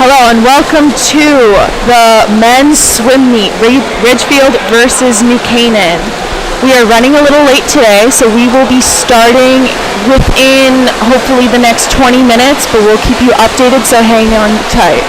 Hello and welcome to the men's swim meet, Ridgefield versus New Canaan. We are running a little late today, so we will be starting within hopefully the next 20 minutes, but we'll keep you updated, so hang on tight.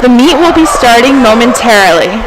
The meet will be starting momentarily.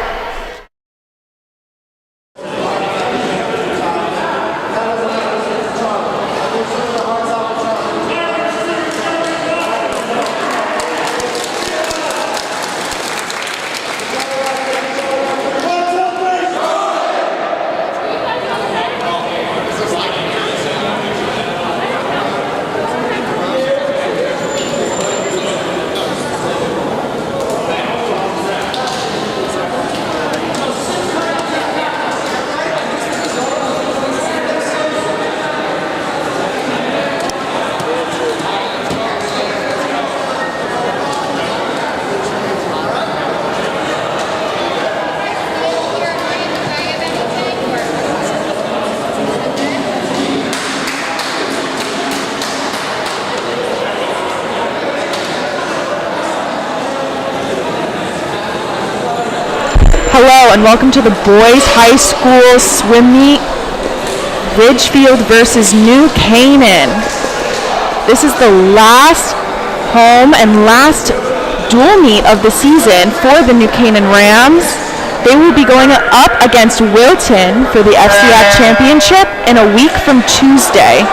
Hello and welcome to the boys high school swim meet, Ridgefield versus New Canaan. This is the last home and last dual meet of the season for the New Canaan Rams. They will be going up against Wilton for the FCF championship in a week from Tuesday.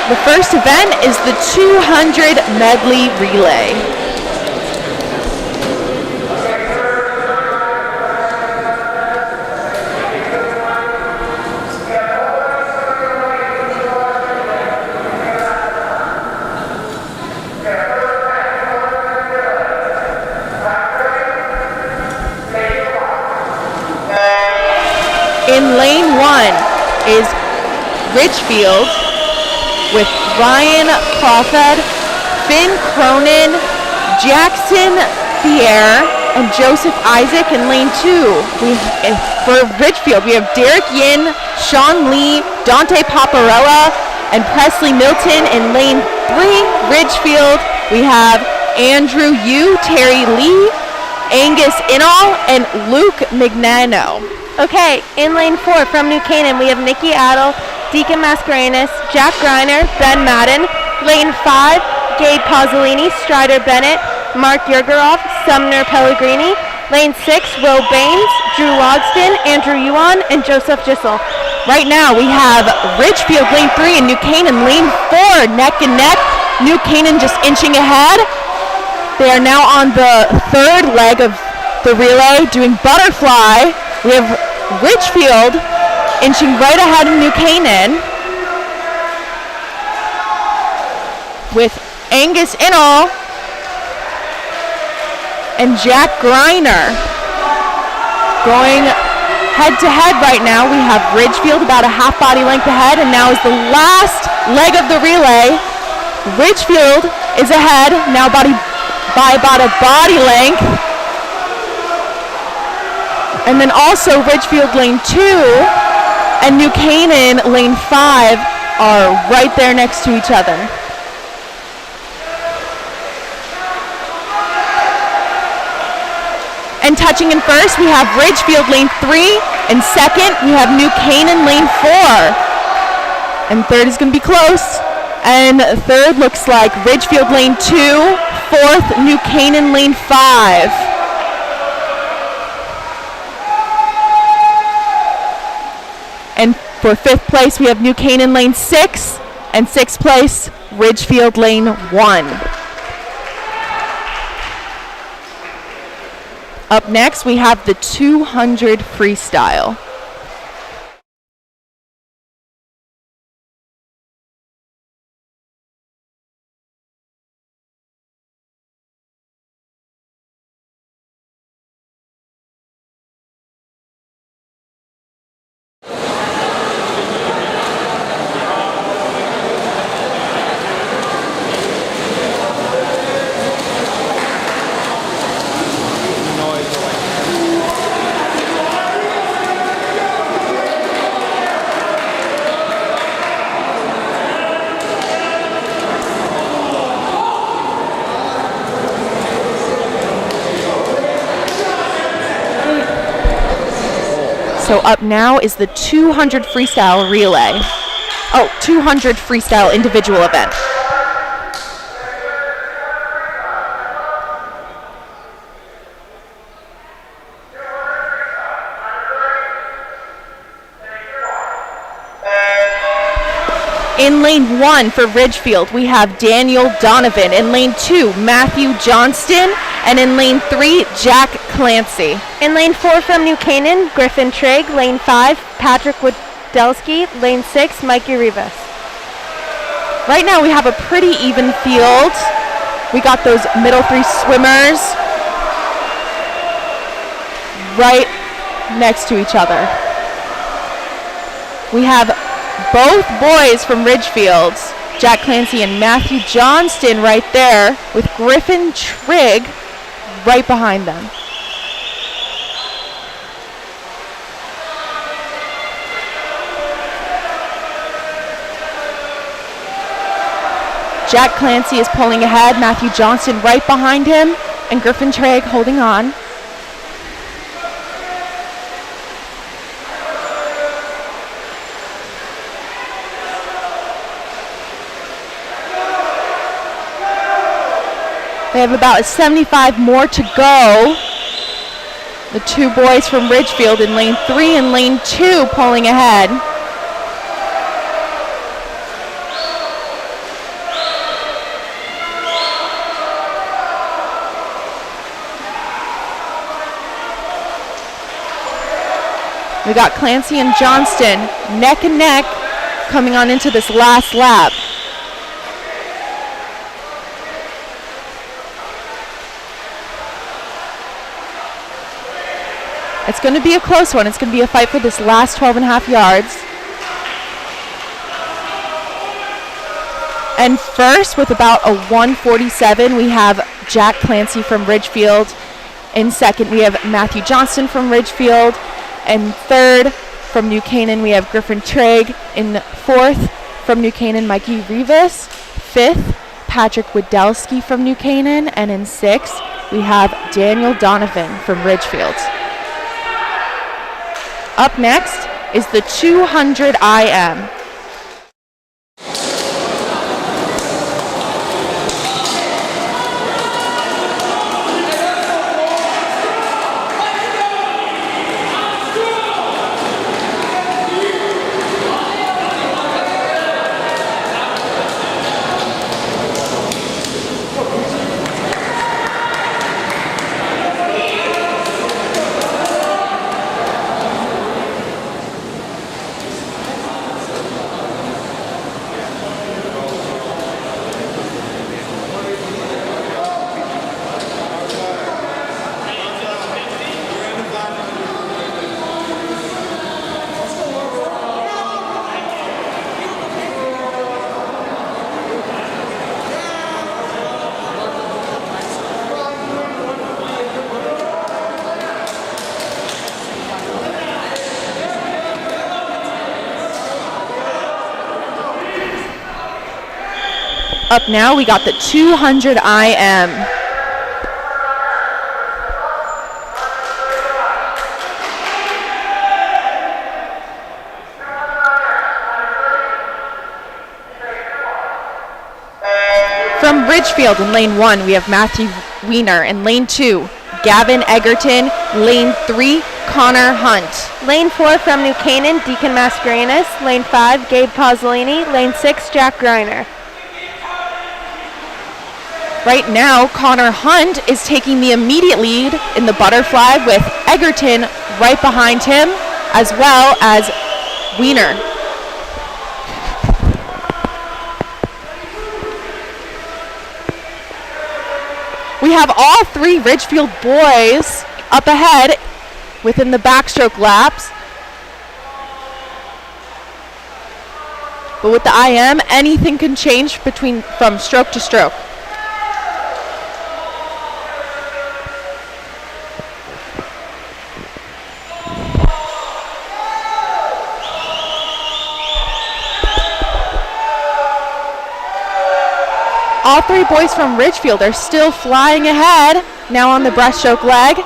The first event is the 200 medley relay. In lane 1 is Ridgefield with Ryan Crawford, Finn Cronin, Jackson Thier, and Joseph Isaac in lane 2. For Ridgefield, we have Derek Yin, Sean Lee, Dante Paparella, and Presley Milton. In lane 3, Ridgefield, we have Andrew Yu, Terry Lee, Angus Inall, and Luke Mignano. Okay, in lane 4 from New Canaan, we have Nikki Adel, Deacon Mascarenas, Jack Greiner, Ben Madden. Lane 5, Gabe Pozzolini, Strider Bennett, Mark Yergeroff, Sumner Pellegrini. Lane 6, Will Baines, Drew Logston, Andrew Yuan, and Joseph Gissel. Right now we have Ridgefield lane 3 and New Canaan lane 4 neck and neck. New Canaan just inching ahead. They are now on the third leg of the relay doing butterfly. We have Ridgefield inching right ahead of New Canaan with Angus Inall and Jack Greiner going head to head right now. We have Ridgefield about a half body length ahead, and now is the last leg of the relay. Ridgefield is ahead now by about a body length. And then also Ridgefield lane 2 and New Canaan lane 5 are right there next to each other. And touching in first, we have Ridgefield lane 3, and second, we have New Canaan lane 4. And third is going to be close. And third looks like Ridgefield lane 2, fourth, New Canaan lane 5. And for fifth place, we have New Canaan lane 6, and sixth place, Ridgefield lane 1. Up next, we have the 200 freestyle. So up now is the 200 freestyle relay. 200 freestyle individual event. In lane 1 for Ridgefield, we have Daniel Donovan. In lane 2, Matthew Johnston. And in lane 3, Jack Clancy. In lane 4 from New Canaan, Griffin Trigg. Lane 5, Patrick Wodelski. Lane 6, Mikey Rivas. Right now we have a pretty even field. We got those middle 3 swimmers right next to each other. We have both boys from Ridgefield, Jack Clancy and Matthew Johnston right there, with Griffin Trigg right behind them. Jack Clancy is pulling ahead, Matthew Johnston right behind him, and Griffin Trigg holding on. They have about 75 more to go. The 2 boys from Ridgefield in lane 3 and lane 2 pulling ahead. We got Clancy and Johnston neck and neck coming on into this last lap. It's going to be a close one. It's going to be a fight for this last 12 and a half yards. And first, with about a 1:47, we have Jack Clancy from Ridgefield. In second, we have Matthew Johnston from Ridgefield. And third, from New Canaan, we have Griffin Trigg. In fourth, from New Canaan, Mikey Rivas. Fifth, Patrick Wodelski from New Canaan. And in sixth, we have Daniel Donovan from Ridgefield. Up next is the 200 IM. Up now, we got the 200 IM. From Ridgefield in lane 1, we have Matthew Weiner. In lane 2, Gavin Egerton. Lane 3, Connor Hunt. Lane 4 from New Canaan, Deacon Mascarenas. Lane 5, Gabe Pozzolini. Lane 6, Jack Griner. Right now, Connor Hunt is taking the immediate lead in the butterfly with Egerton right behind him, as well as Weiner. We have all 3 Ridgefield boys up ahead within the backstroke laps. But with the IM, anything can change from stroke to stroke. All 3 boys from Ridgefield are still flying ahead, now on the breaststroke leg.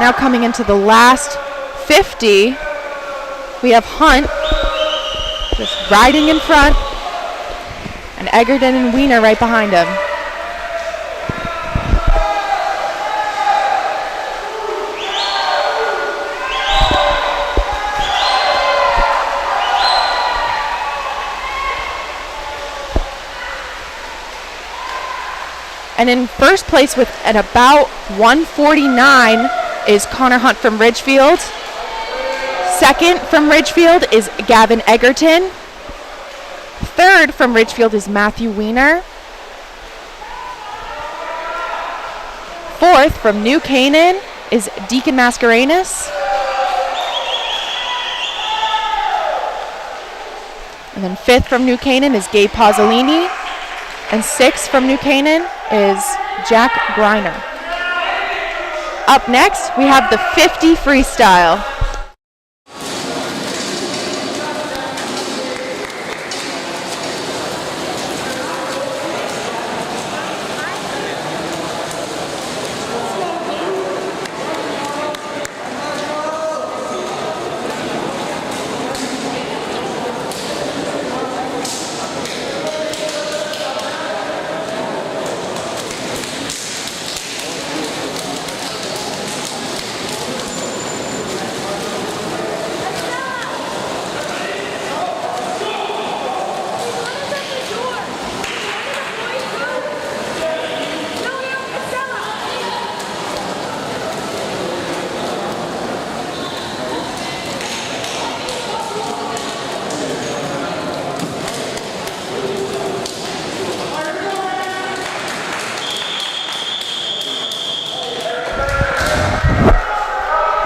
Now coming into the last 50, we have Hunt just riding in front, and Egerton and Wiener right behind him. And in first place with at about 149 is Connor Hunt from Ridgefield. Second from Ridgefield is Gavin Egerton. Third from Ridgefield is Matthew Wiener. Fourth from New Canaan is Deacon Mascarenas. And then fifth from New Canaan is Gabe Pazzolini. And sixth from New Canaan is Jack Greiner. Up next, we have the 50 freestyle.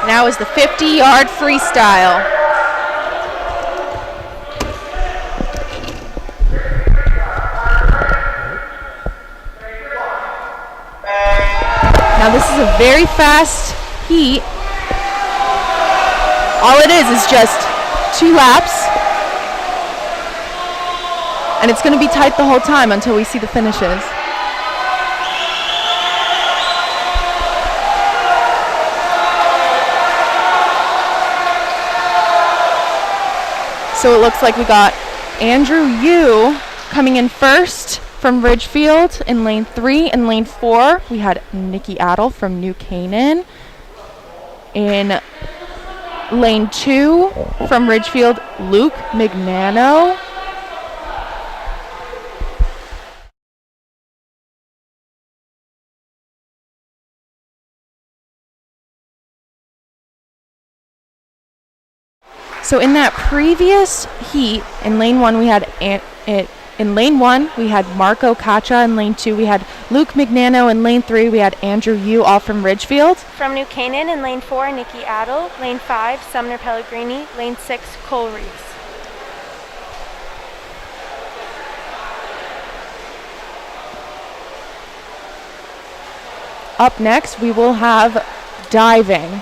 Now is the 50-yard freestyle. Now this is a very fast heat. All it is just 2 laps. And it's going to be tight the whole time until we see the finishes. So it looks like we got Andrew Yu coming in first from Ridgefield in lane 3. In lane 4, we had Nikki Adel from New Canaan. In lane 2 from Ridgefield, Luke Mignano. So in that previous heat, in lane 1 we had Marco Cacha. In lane 2 we had Luke Mignano. In lane 3 we had Andrew Yu, all from Ridgefield. From New Canaan, in lane 4, Nikki Adel. Lane 5, Sumner Pellegrini. Lane 6, Cole Reeves. Up next we will have diving.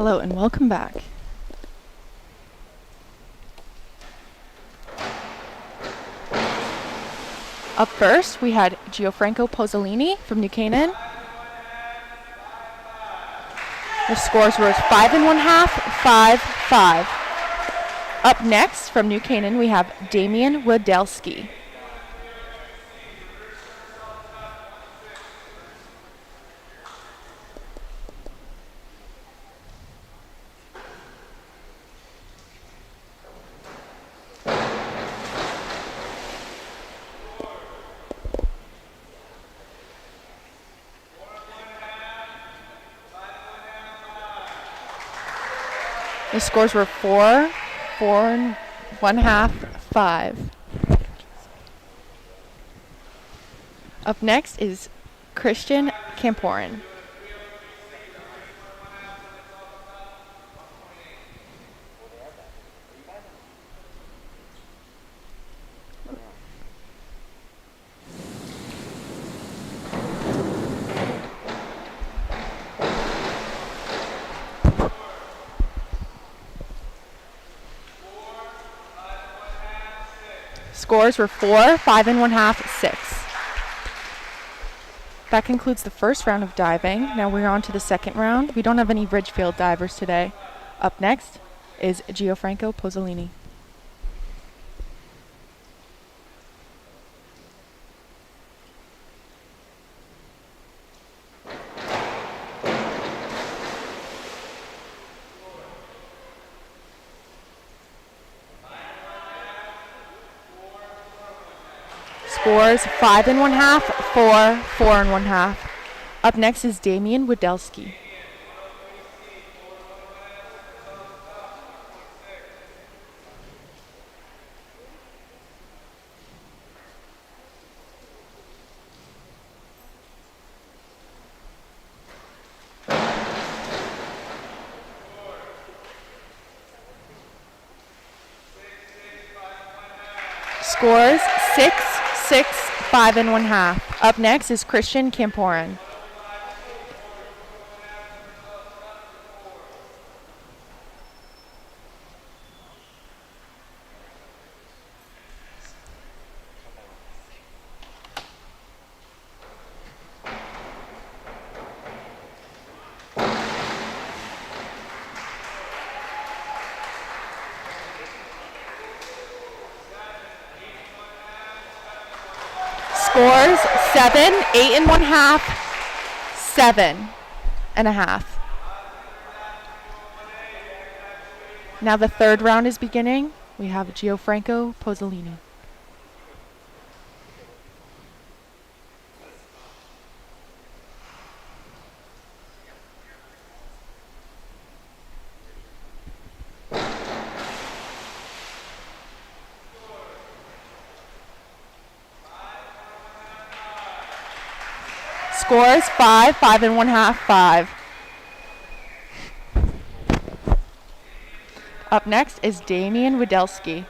Hello and welcome back. Up first, we had Gianfranco Pozzolini from New Canaan. The scores were 5 1/2, 5-5. Up next, from New Canaan, we have Damian Wadelski. The scores were 4 1/2, 5. Up next is Christian Camporin. Scores were 4 5 1/2, 6. That concludes the first round of diving. Now we're on to the second round. We don't have any Ridgefield divers today. Up next is Gianfranco Pozzolini. Scores 5 1/2, 4 1/2. Up next is Damian Wadelski. Scores 6 5 1/2. Up next is Christian Camporin. Scores 7 8 1/2, 7 1/2. Now the third round is beginning. We have Gianfranco Pozzolini. Scores 5 5 1/2, 5. Up next is Damian Wadelski.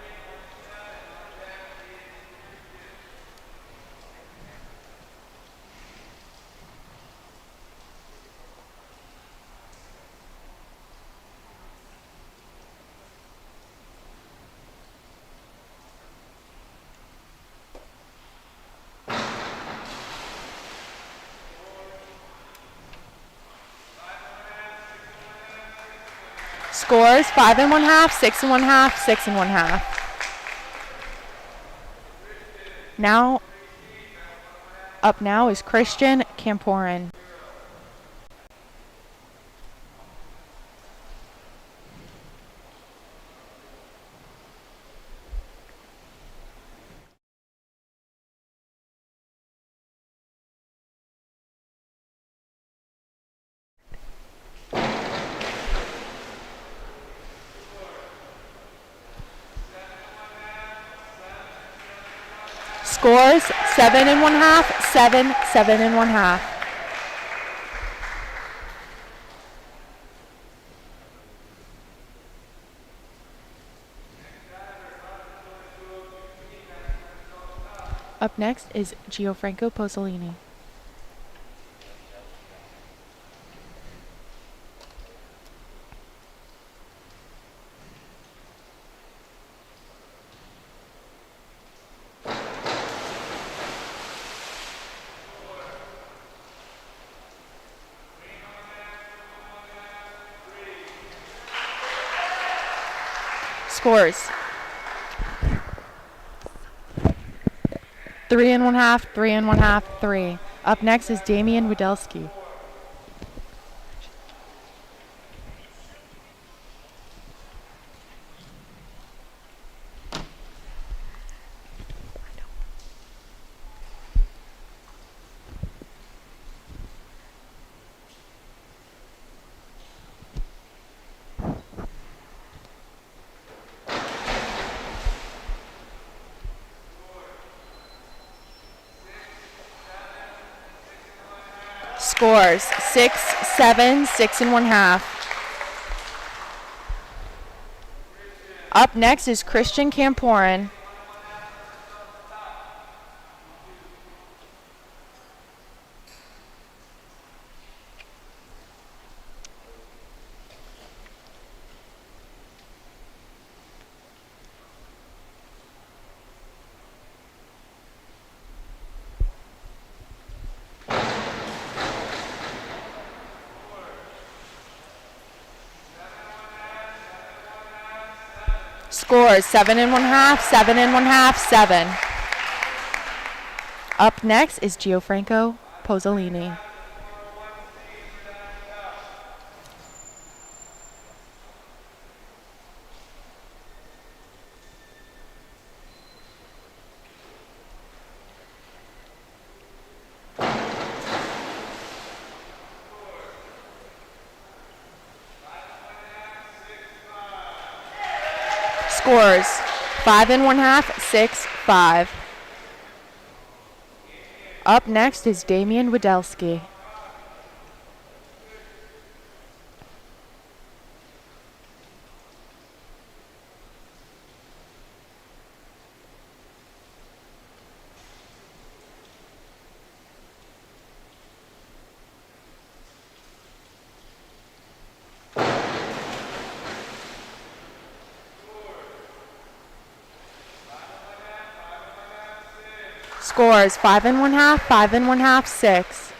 Scores 5 1/2, 6 1/2, 6 1/2. Now, up now is Christian Camporin. Scores 7 1/2, 7 1/2. Up next is Gianfranco Pozzolini. Scores 3 and 1/2, 3 and 1/2, 3. Up next is Damian Widelski. Scores 6, 7, 6 and 1/2. Up next is Christian Camporin. Scores 7 and 1/2, 7 and 1/2, 7. Up next is Gianfranco Pozzolini. Scores 5 and 1/2, 6, 5. Up next is Damian Widelski. Scores 5 and 1/2, 5 and 1/2, 6.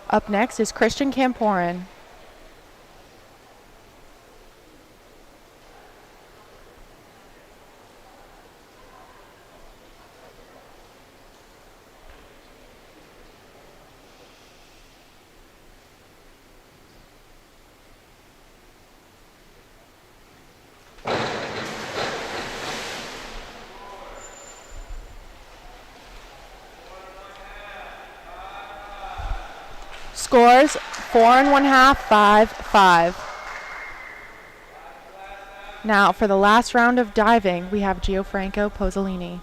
Up next is Christian Camporin. Scores 4 and 1/2, 5, 5. Now for the last round of diving, we have Gianfranco Pozzolini.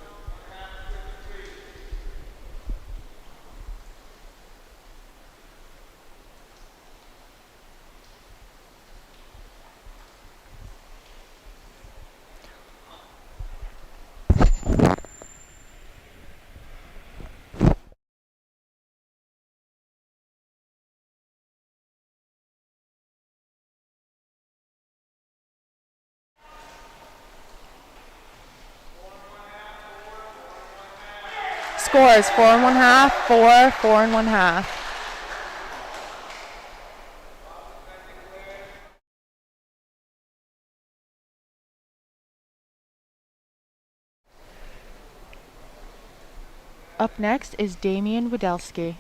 Scores 4 and 1/2, 4, 4 and 1/2. Up next is Damian Widelski.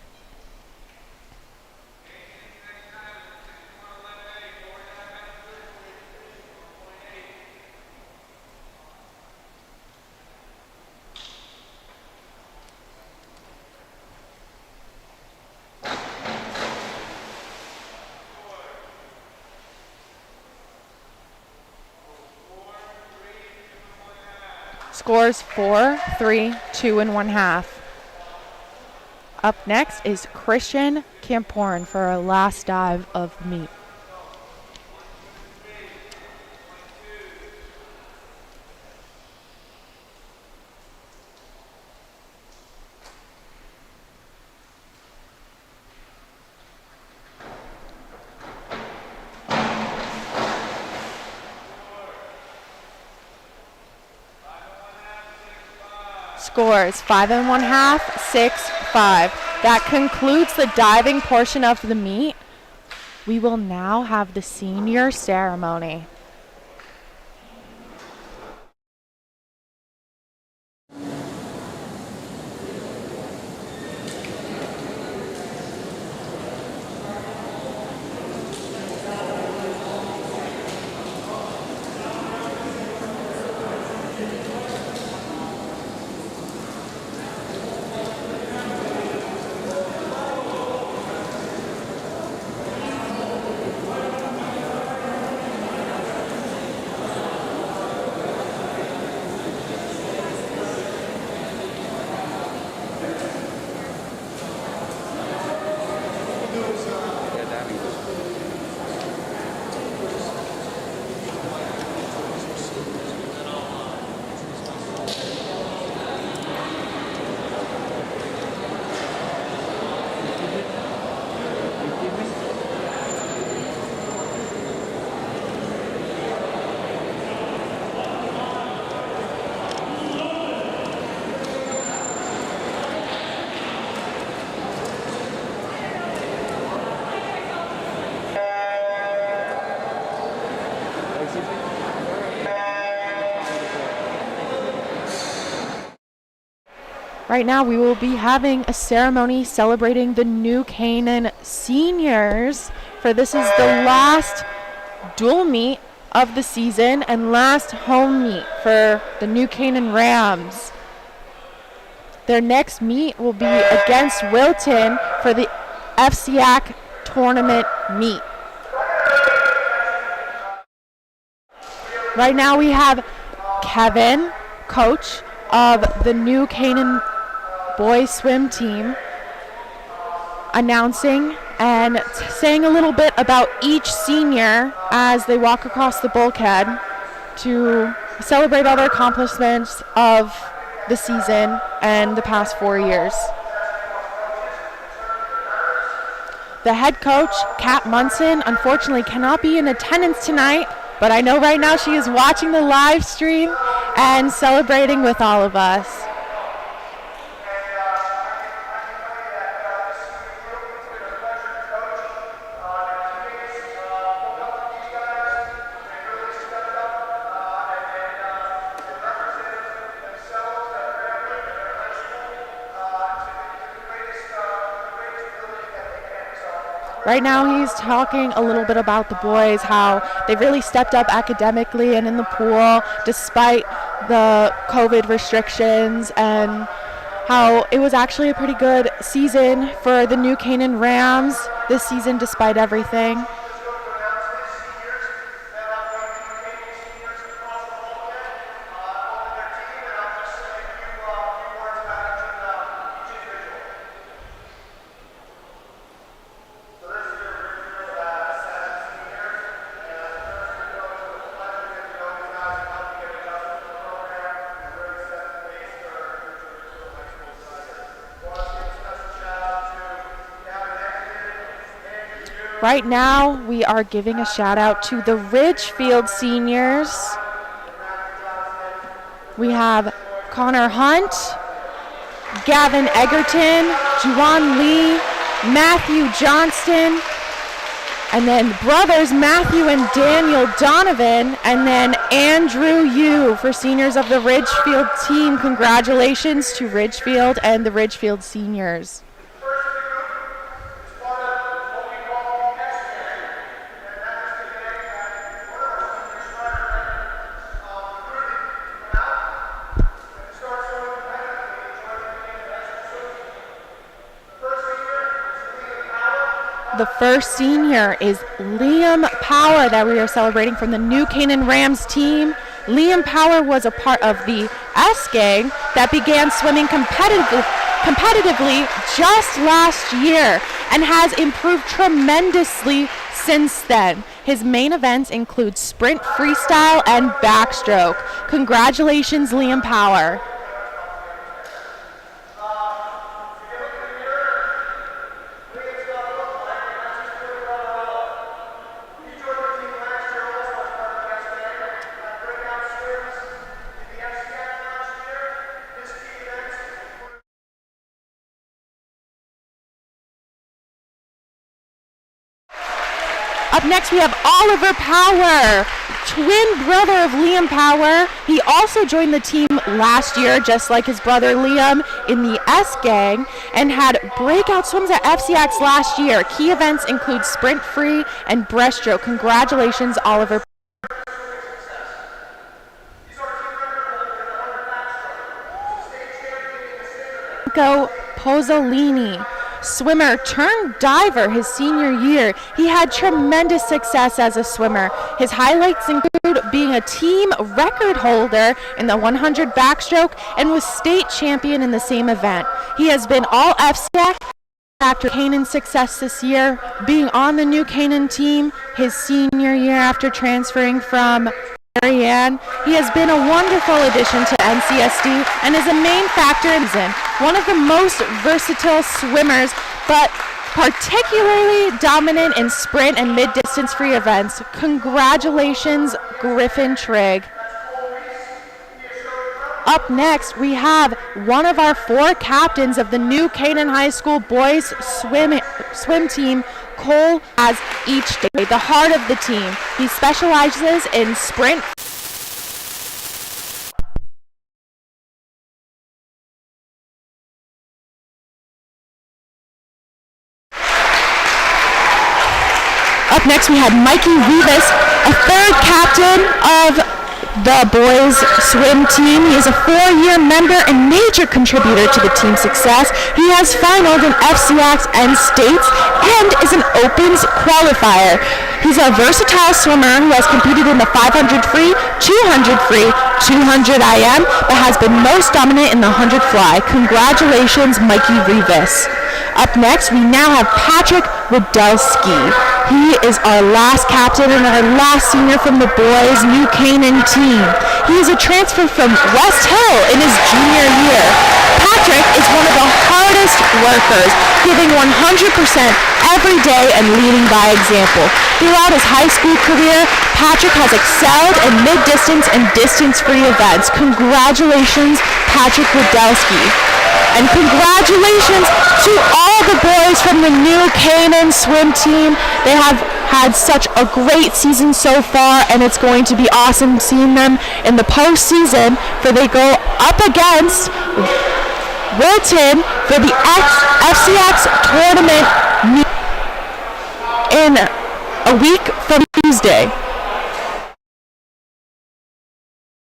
Scores 4, 3, 2 and 1/2. Up next is Christian Camporin for our last dive of the meet. Scores 5 and 1/2, 6, 5. That concludes the diving portion of the meet. We will now have the senior ceremony. Right now we will be having a ceremony celebrating the New Canaan seniors, for this is the last dual meet of the season and last home meet for the New Canaan Rams. Their next meet will be against Wilton for the FCAC tournament meet. Right now we have Kevin, coach of the New Canaan boys swim team, announcing and saying a little bit about each senior as they walk across the bulkhead to celebrate all their accomplishments of the season and the past 4 years. The head coach, Kat Munson, unfortunately cannot be in attendance tonight, but I know right now she is watching the live stream and celebrating with all of us. Right now he's talking a little bit about the boys, how they've really stepped up academically and in the pool despite the COVID restrictions, and how it was actually a pretty good season for the New Canaan Rams this season despite everything. Right now, we are giving a shout out to the Ridgefield seniors. We have Connor Hunt, Gavin Egerton, Juwan Lee, Matthew Johnston, and then brothers Matthew and Daniel Donovan, and then Andrew Yu for seniors of the Ridgefield team. Congratulations to Ridgefield and the Ridgefield seniors. The first senior is Liam Power that we are celebrating from the New Canaan Rams team. Liam Power was a part of the S gang that began swimming competitively just last year and has improved tremendously since then. His main events include sprint, freestyle, and backstroke. Congratulations, Liam Power. Up next, we have Oliver Power, twin brother of Liam Power. He also joined the team last year, just like his brother Liam, in the S Gang, and had breakout swims at FCX last year. Key events include sprint free and breaststroke. Congratulations, Oliver. Pozzolini, swimmer turned diver his senior year. He had tremendous success as a swimmer. His highlights include being a team record holder in the 100 backstroke and was state champion in the same event. He has been all FCX after Canaan's success this year, being on the new Canaan team his senior year after transferring from Marianne. He has been a wonderful addition to NCSD and is a main factor in one of the most versatile swimmers, but particularly dominant in sprint and mid-distance free events. Congratulations, Griffin Trigg. Up next, we have one of our 4 captains of the new Canaan High School boys swim team, Cole, as each day, the heart of the team. He specializes in sprint. Up next, we had Mikey Rivas, a 3rd captain of the boys swim team. He is a 4-year member and major contributor to the team's success. He has finaled in FCX and states and is an opens qualifier. He's a versatile swimmer who has competed in the 500 free, 200 free, 200 IM, but has been most dominant in the 100 fly. Congratulations, Mikey Rivas. Up next, we now have Patrick Wodelski. He is our last captain and our last senior from the boys' new Canaan team. He is a transfer from West Hill in his junior year. Patrick is one of the hardest workers, giving 100% every day and leading by example. Throughout his high school career, Patrick has excelled in mid-distance and distance-free events. Congratulations, Patrick Wodelski. And congratulations to all the boys from the new Canaan swim team. They have had such a great season so far, and it's going to be awesome seeing them in the postseason, for they go up against Wilton for the FCX tournament in a week from Tuesday.